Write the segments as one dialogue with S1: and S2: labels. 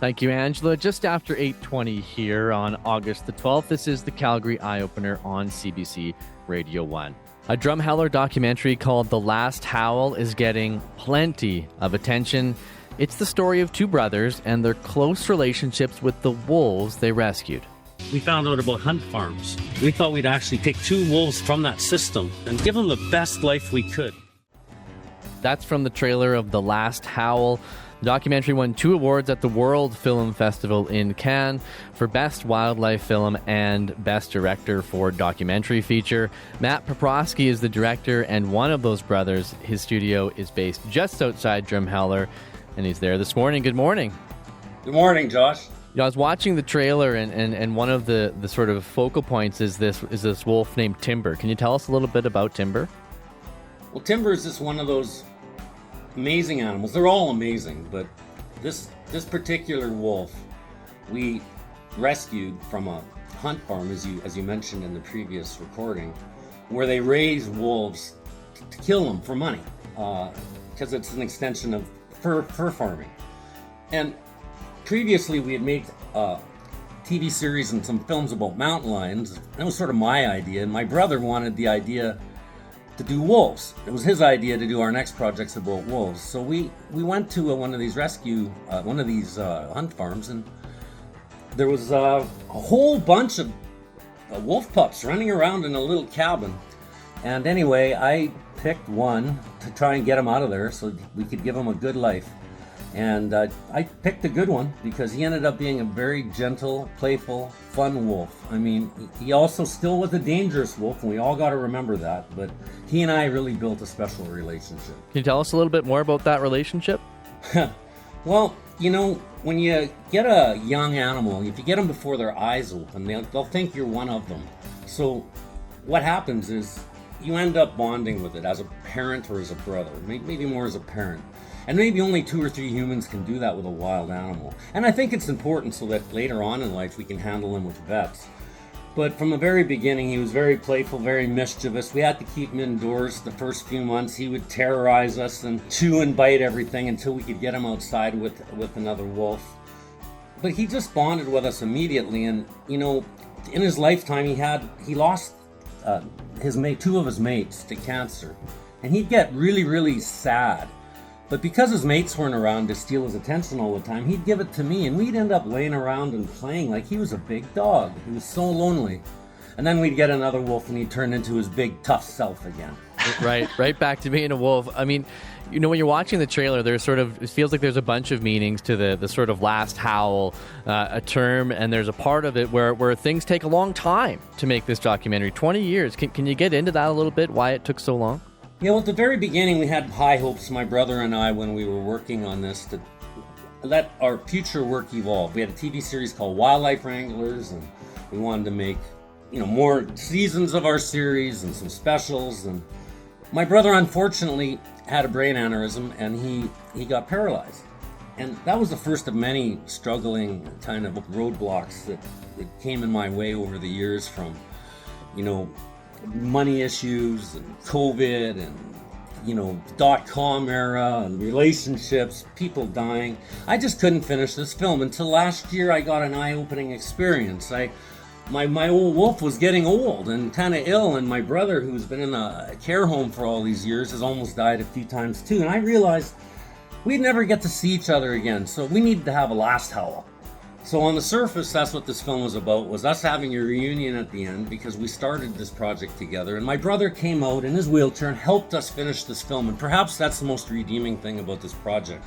S1: Thank you, Angela. Just after 8:20 here on August the 12th, this is the Calgary Eyeopener on CBC Radio 1. A Drumheller documentary called The Last Howl is getting plenty of attention. It's the story of two brothers and their close relationships with the wolves they rescued.
S2: We found out about hunt farms. We thought we'd actually take two wolves from that system and give them the best life we could.
S1: That's from the trailer of The Last Howl. The documentary won 2 awards at the World Film Festival in Cannes for Best Wildlife Film and Best Director for Documentary Feature. Matt Poprosky is the director and one of those brothers. His studio is based just outside Drumheller, and he's there this morning. Good morning.
S3: Good morning, Josh.
S1: I was watching the trailer, and one of the sort of focal points is this wolf named Timber. Can you tell us a little bit about Timber?
S3: Well, Timber is just one of those amazing animals. They're all amazing, but this particular wolf we rescued from a hunt farm, as you mentioned in the previous recording, where they raise wolves to kill them for money, because it's an extension of fur farming. And previously, we had made a TV series and some films about mountain lions. That was sort of my idea, and my brother wanted the idea to do wolves. It was his idea to do our next projects about wolves. So we went to one of these hunt farms, and there was a whole bunch of wolf pups running around in a little cabin. And anyway, I picked one to try and get him out of there so we could give him a good life. And I picked the good one because he ended up being a very gentle, playful, fun wolf. I mean, he also still was a dangerous wolf, and we all got to remember that. But he and I really built a special relationship.
S1: Can you tell us a little bit more about that relationship?
S3: Well, you know, when you get a young animal, if you get them before their eyes open, they'll think you're one of them. So what happens is you end up bonding with it as a parent or as a brother, maybe more as a parent. And maybe only 2 or 3 humans can do that with a wild animal. And I think it's important so that later on in life we can handle him with vets. But from the very beginning, he was very playful, very mischievous. We had to keep him indoors the first few months. He would terrorize us and chew and bite everything until we could get him outside with another wolf. But he just bonded with us immediately. And, you know, in his lifetime, he lost 2 of his mates to cancer. And he'd get really, really sad. But because his mates weren't around to steal his attention all the time, he'd give it to me, and we'd end up laying around and playing like he was a big dog. He was so lonely. And then we'd get another wolf, and he'd turn into his big, tough self again.
S1: Right back to being a wolf. I mean, you know, when you're watching the trailer, it feels like there's a bunch of meanings to the sort of last howl, a term, and there's a part of it where things take a long time to make this documentary, 20 years. Can you get into that a little bit, why it took so long?
S3: Yeah, well, at the very beginning, we had high hopes, my brother and I, when we were working on this, to let our future work evolve. We had a TV series called Wildlife Wranglers, and we wanted to make, you know, more seasons of our series and some specials. And my brother, unfortunately, had a brain aneurysm, and he got paralyzed. And that was the first of many struggling kind of roadblocks that came in my way over the years, from, you know, money issues and COVID and, you know, .com era and relationships, people dying. I just couldn't finish this film until last year. I got an eye-opening experience. My old wolf was getting old and kind of ill, and my brother, who's been in a care home for all these years, has almost died a few times too. And I realized we'd never get to see each other again, so we needed to have a last howl. So on the surface, that's what this film was about, was us having a reunion at the end, because we started this project together. And my brother came out in his wheelchair and helped us finish this film. And perhaps that's the most redeeming thing about this project,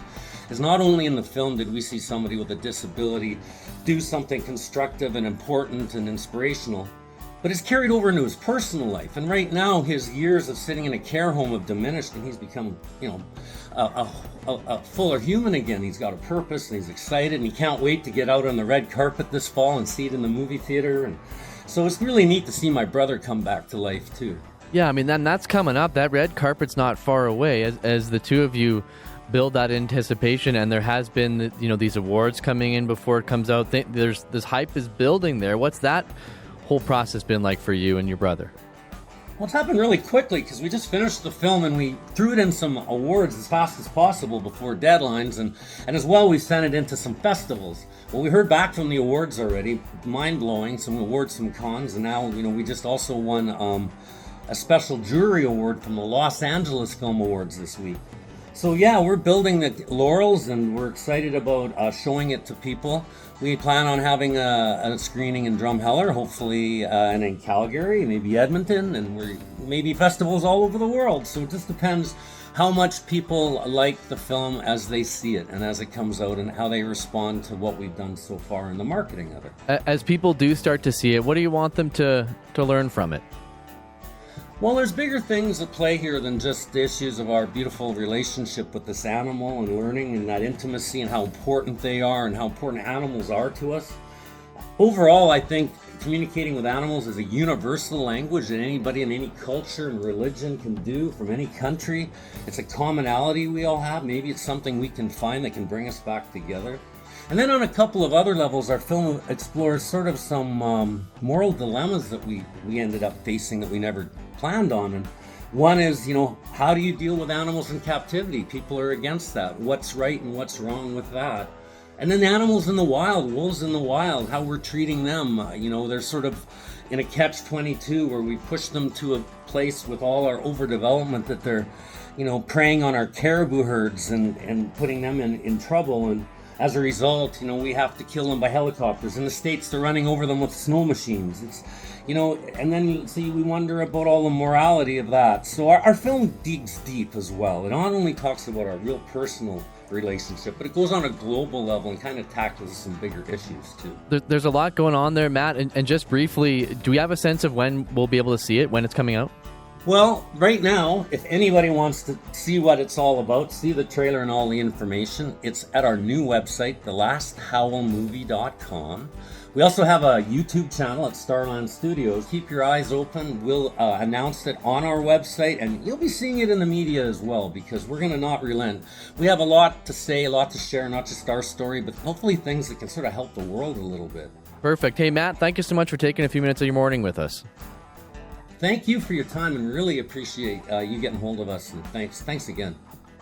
S3: is not only in the film did we see somebody with a disability do something constructive and important and inspirational, but it's carried over into his personal life. And right now, his years of sitting in a care home have diminished, and he's become, you know, a fuller human again. He's got a purpose, and he's excited, and he can't wait to get out on the red carpet this fall and see it in the movie theater. And so it's really neat to see my brother come back to life too.
S1: Yeah, I mean, then that's coming up. That red carpet's not far away as the two of you build that anticipation, and there has been, you know, these awards coming in before it comes out. There's this hype is building there. What's that whole process been like for you and your brother?
S3: Well, it's happened really quickly because we just finished the film and we threw it in some awards as fast as possible before deadlines, and as well we sent it into some festivals. Well, we heard back from the awards already, mind-blowing, some awards from cons, and now, we just also won a special jury award from the Los Angeles Film Awards this week. So yeah, we're building the laurels and we're excited about showing it to people. We plan on having a screening in Drumheller, hopefully, and in Calgary, maybe Edmonton, and maybe festivals all over the world. So it just depends how much people like the film as they see it and as it comes out, and how they respond to what we've done so far in the marketing of it.
S1: As people do start to see it, what do you want them to learn from it?
S3: Well, there's bigger things at play here than just the issues of our beautiful relationship with this animal and learning and that intimacy and how important they are and how important animals are to us. Overall, I think communicating with animals is a universal language that anybody in any culture and religion can do from any country. It's a commonality we all have. Maybe it's something we can find that can bring us back together. And then on a couple of other levels, our film explores sort of some moral dilemmas that we ended up facing that we never planned on. And one is, how do you deal with animals in captivity? People are against that. What's right and what's wrong with that? And then animals in the wild, wolves in the wild, how we're treating them. They're sort of in a catch-22 where we push them to a place with all our overdevelopment that they're, preying on our caribou herds and putting them in trouble. And as a result, we have to kill them by helicopters. In the States, they're running over them with snow machines. It's, and then we wonder about all the morality of that. So our film digs deep as well. It not only talks about our real personal relationship, but it goes on a global level and kind of tackles some bigger issues too.
S1: There's a lot going on there, Matt. And just briefly, do we have a sense of when we'll be able to see it, when it's coming out?
S3: Well, right now, if anybody wants to see what it's all about, see the trailer and all the information, it's at our new website, thelasthowlmovie.com. We also have a YouTube channel at Starland Studios. Keep your eyes open. We'll announce it on our website, and you'll be seeing it in the media as well, because we're going to not relent. We have a lot to say, a lot to share, not just our story, but hopefully things that can sort of help the world a little bit.
S1: Perfect. Hey, Matt, thank you so much for taking a few minutes of your morning with us.
S3: Thank you for your time, and really appreciate you getting hold of us, and thanks again.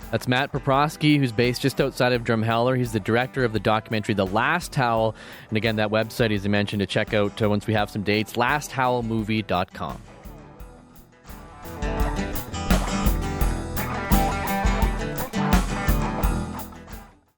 S1: That's Matt Poprosky, who's based just outside of Drumheller. He's the director of the documentary The Last Howl. And again, that website, as I mentioned, to check out once we have some dates, lasthowlmovie.com.